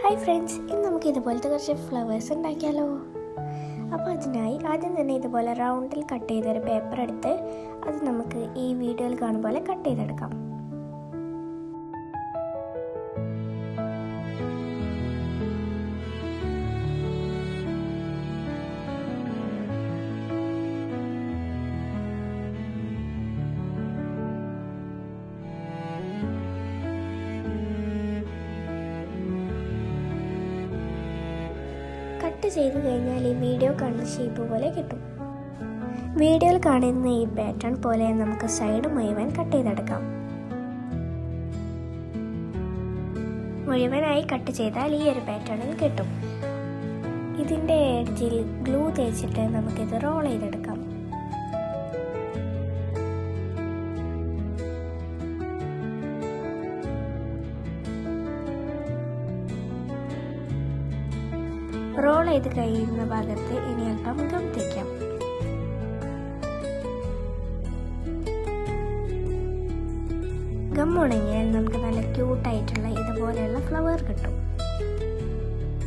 Hi friends, ഇന്ന് നമുക്ക് ഇതുപോലത്തെ കുറച്ച് ഫ്ലവേഴ്സ് ഉണ്ടാക്കിയാലോ. അപ്പോൾ അതിനായി ആദ്യം തന്നെ ഇതുപോലെ റൗണ്ടിൽ കട്ട് ചെയ്തൊരു പേപ്പർ എടുത്ത് അത് നമുക്ക് ഈ വീഡിയോയിൽ കാണുന്ന പോലെ കട്ട് ചെയ്തെടുക്കാം. കട്ട് ചെയ്ത് കഴിഞ്ഞാൽ ഈ വീഡിയോ കാണുന്ന ഷേപ്പ് പോലെ കിട്ടും. വീഡിയോയിൽ കാണുന്ന ഈ പാറ്റേൺ പോലെ നമുക്ക് സൈഡ് മുഴുവൻ കട്ട് ചെയ്തെടുക്കാം. മുഴുവനായി കട്ട് ചെയ്താൽ ഈ ഒരു പാറ്റേണിൽ കിട്ടും. ഇതിൻ്റെ എഡ്ജിൽ ഗ്ലൂ തേച്ചിട്ട് നമുക്കിത് റോൾ ചെയ്തെടുക്കാം. റോൾ ചെയ്ത് കഴിയുന്ന ഭാഗത്ത് ഇനി അല്പം ഗം തേക്കാം. ഗം ഉണങ്ങിയാൽ നമുക്ക് നല്ല ക്യൂട്ടായിട്ടുള്ള ഇതുപോലെയുള്ള ഫ്ലവർ കിട്ടും.